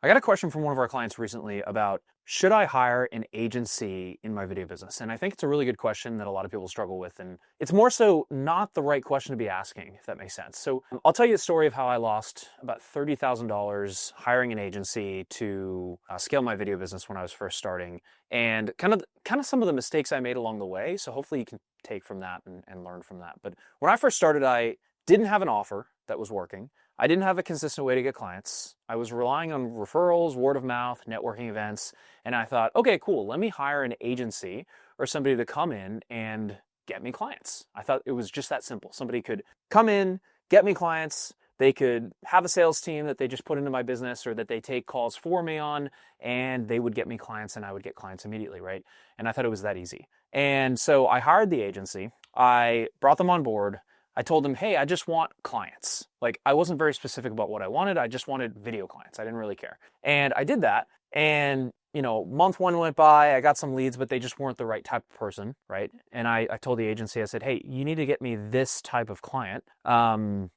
I got a question from one of our clients recently about should I hire an agency in my video business? And I think it's a really good question that a lot of people struggle with. And it's more so not the right question to be asking, if that makes sense. So I'll tell you a story of how I lost about $30,000 hiring an agency to scale my video business when I was first starting, and kind of some of the mistakes I made along the way. So hopefully you can take from that and learn from that. But when I first started, I didn't have an offer that was working. I didn't have a consistent way to get clients. I was relying on referrals, word of mouth, networking events, and I thought, okay, cool, let me hire an agency or somebody to come in and get me clients. I thought it was just that simple. Somebody could come in, get me clients, they could have a sales team that they just put into my business or that they take calls for me on, and they would get me clients and I would get clients immediately, right? And I thought it was that easy. And so I hired the agency, I brought them on board, I told them, hey, I just want clients. Like, I wasn't very specific about what I wanted. I just wanted video clients. I didn't really care. And I did that. And, month one went by, I got some leads, but they just weren't the right type of person, right? And I told the agency, I said, hey, you need to get me this type of client. And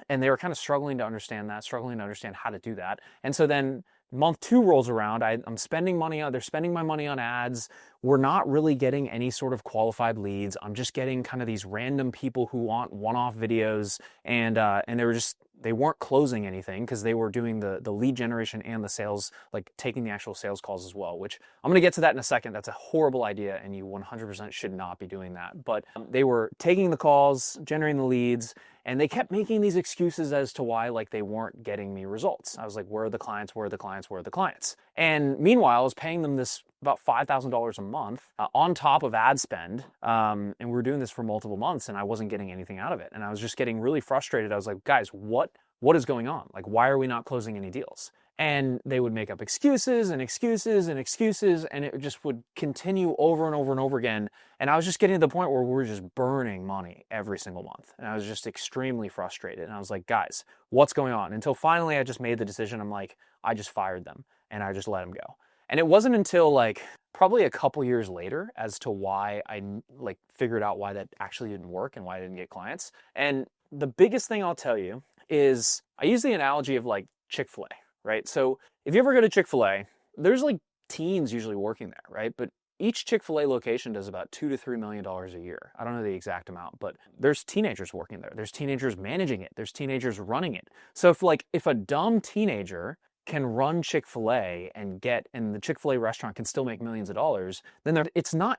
they were kind of struggling to understand that, struggling to understand how to do that. And so then month two rolls around, I'm spending money on, they're spending my money on ads. We're not really getting any sort of qualified leads. I'm just getting kind of these random people who want one-off videos, and they weren't closing anything because they were doing the lead generation and the sales, like taking the actual sales calls as well, which I'm going to get to that in a second. That's a horrible idea and you 100% should not be doing that. But they were taking the calls, generating the leads, and they kept making these excuses as to why like they weren't getting me results. I was like, where are the clients? Where are the clients? Where are the clients? And meanwhile, I was paying them this about $5,000 a month on top of ad spend. And we were doing this for multiple months and I wasn't getting anything out of it. And I was just getting really frustrated. I was like, guys, what is going on? Like, why are we not closing any deals? And they would make up excuses and excuses and excuses, and it just would continue over and over and over again. And I was just getting to the point where we were just burning money every single month. And I was just extremely frustrated. And I was like, guys, what's going on? Until finally I just made the decision. I'm like, I just fired them and I just let them go. And it wasn't until like probably a couple years later as to why I like figured out why that actually didn't work and why I didn't get clients. And the biggest thing I'll tell you is I use the analogy of like Chick-fil-A, right? So if you ever go to Chick-fil-A, there's like teens usually working there, right? But each Chick-fil-A location does about $2 to $3 million a year. I don't know the exact amount, but there's teenagers working there. There's teenagers managing it. There's teenagers running it. So if a dumb teenager can run Chick-fil-A and the Chick-fil-A restaurant can still make millions of dollars, then it's not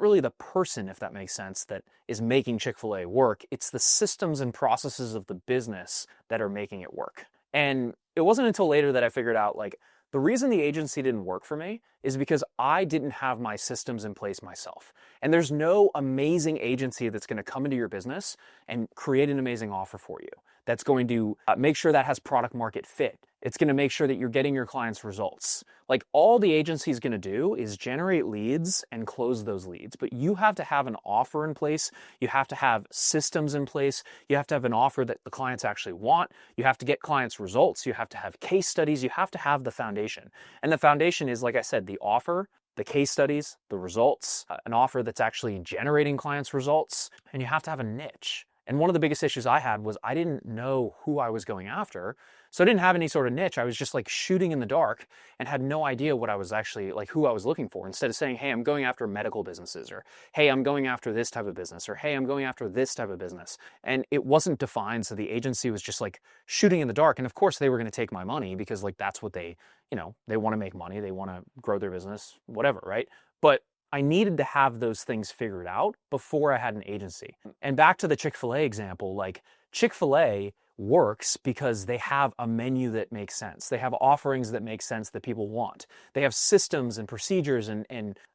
really the person, if that makes sense, that is making Chick-fil-A work. It's the systems and processes of the business that are making it work. And it wasn't until later that I figured out like the reason the agency didn't work for me is because I didn't have my systems in place myself. And there's no amazing agency that's going to come into your business and create an amazing offer for you. That's going to make sure that has product market fit. It's going to make sure that you're getting your clients results. Like all the agency is going to do is generate leads and close those leads. But you have to have an offer in place. You have to have systems in place. You have to have an offer that the clients actually want. You have to get clients results. You have to have case studies. You have to have the foundation. And the foundation is, like I said, the offer, the case studies, the results, an offer that's actually generating clients results. And you have to have a niche. And one of the biggest issues I had was I didn't know who I was going after. So I didn't have any sort of niche. I was just like shooting in the dark and had no idea what I was actually like, who I was looking for. Instead of saying, hey, I'm going after medical businesses, or hey, I'm going after this type of business, or hey, I'm going after this type of business. And it wasn't defined. So the agency was just like shooting in the dark. And of course they were going to take my money because like that's what they want to make money. They want to grow their business, whatever, right? But I needed to have those things figured out before I had an agency. And back to the Chick-fil-A example, like Chick-fil-A works because they have a menu that makes sense. They have offerings that make sense that people want. They have systems and procedures and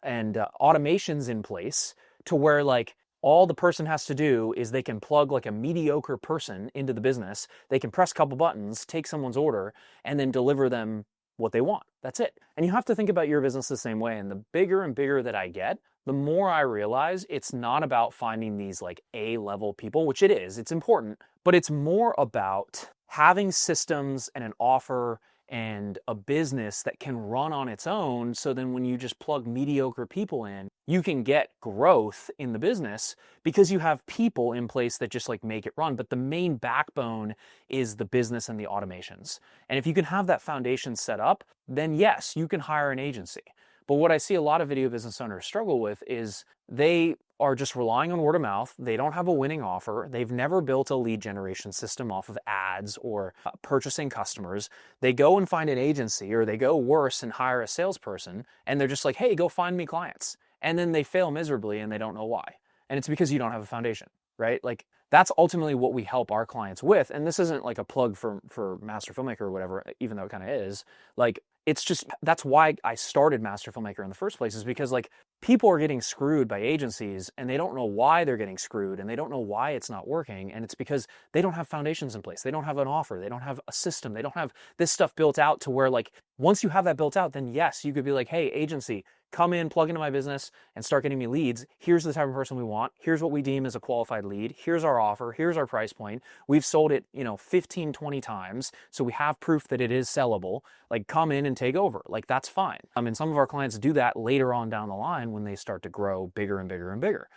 automations in place to where like all the person has to do is they can plug like a mediocre person into the business. They can press a couple buttons, take someone's order, and then deliver them what they want. That's it. And you have to think about your business the same way. And the bigger and bigger that I get, the more I realize it's not about finding these like A-level people, which it is, it's important, but it's more about having systems and an offer and a business that can run on its own. So then when you just plug mediocre people in, you can get growth in the business because you have people in place that just like make it run. But the main backbone is the business and the automations. And if you can have that foundation set up, then yes, you can hire an agency. But what I see a lot of video business owners struggle with is they are just relying on word of mouth. They don't have a winning offer. They've never built a lead generation system off of ads or purchasing customers. They go and find an agency, or they go worse and hire a salesperson, and they're just like, hey, go find me clients. And then they fail miserably and they don't know why. And it's because you don't have a foundation, right? Like, that's ultimately what we help our clients with. And this isn't like a plug for Master Filmmaker or whatever, even though it kind of is. Like, it's just, that's why I started Master Filmmaker in the first place, is because like people are getting screwed by agencies and they don't know why they're getting screwed and they don't know why it's not working. And it's because they don't have foundations in place. They don't have an offer. They don't have a system. They don't have this stuff built out to where like, once you have that built out, then yes, you could be like, hey, agency, come in, plug into my business and start getting me leads. Here's the type of person we want. Here's what we deem as a qualified lead. Here's our offer. Here's our price point. We've sold it, 15, 20 times. So we have proof that it is sellable. Like, come in and take over. Like, that's fine. And some of our clients do that later on down the line when they start to grow bigger and bigger and bigger.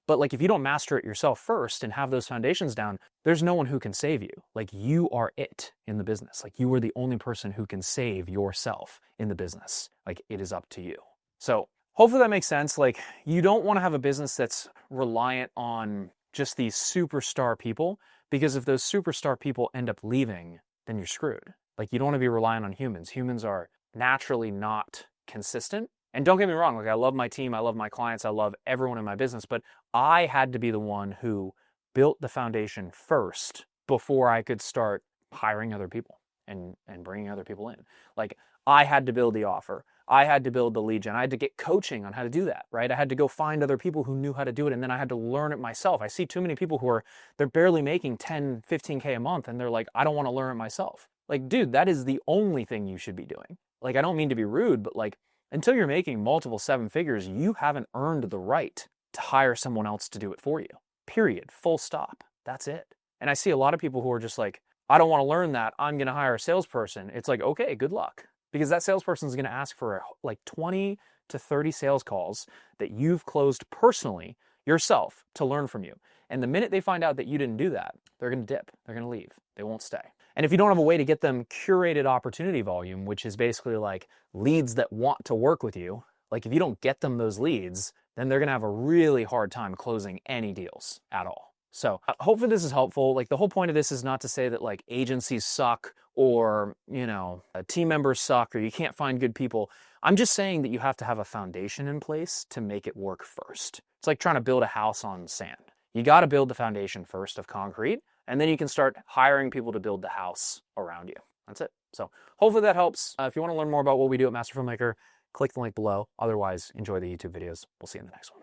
But like, if you don't master it yourself first and have those foundations down, there's no one who can save you. Like, you are it in the business. Like, you are the only person who can save yourself in the business. Like, it is up to you. So hopefully that makes sense. Like, you don't want to have a business that's reliant on just these superstar people, because if those superstar people end up leaving, then you're screwed. Like, you don't want to be reliant on humans. Humans are naturally not consistent. And don't get me wrong, like, I love my team, I love my clients, I love everyone in my business, but I had to be the one who built the foundation first before I could start hiring other people and bringing other people in. Like, I had to build the offer. I had to build the lead gen. I had to get coaching on how to do that, right? I had to go find other people who knew how to do it, and then I had to learn it myself. I see too many people who they're barely making 10, 15K a month, and they're like, I don't want to learn it myself. Like, dude, that is the only thing you should be doing. Like, I don't mean to be rude, but like, until you're making multiple seven figures, you haven't earned the right to hire someone else to do it for you. Period. Full stop. That's it. And I see a lot of people who are just like, I don't want to learn that. I'm going to hire a salesperson. It's like, okay, good luck. Because that salesperson is going to ask for like 20 to 30 sales calls that you've closed personally yourself to learn from you. And the minute they find out that you didn't do that, they're going to dip. They're going to leave. They won't stay. And if you don't have a way to get them curated opportunity volume, which is basically like leads that want to work with you, like if you don't get them those leads, then they're going to have a really hard time closing any deals at all. So hopefully this is helpful. Like, the whole point of this is not to say that like agencies suck or, team members suck or you can't find good people. I'm just saying that you have to have a foundation in place to make it work first. It's like trying to build a house on sand. You got to build the foundation first of concrete, and then you can start hiring people to build the house around you. That's it. So hopefully that helps. If you want to learn more about what we do at Master Filmmaker, click the link below. Otherwise, enjoy the YouTube videos. We'll see you in the next one.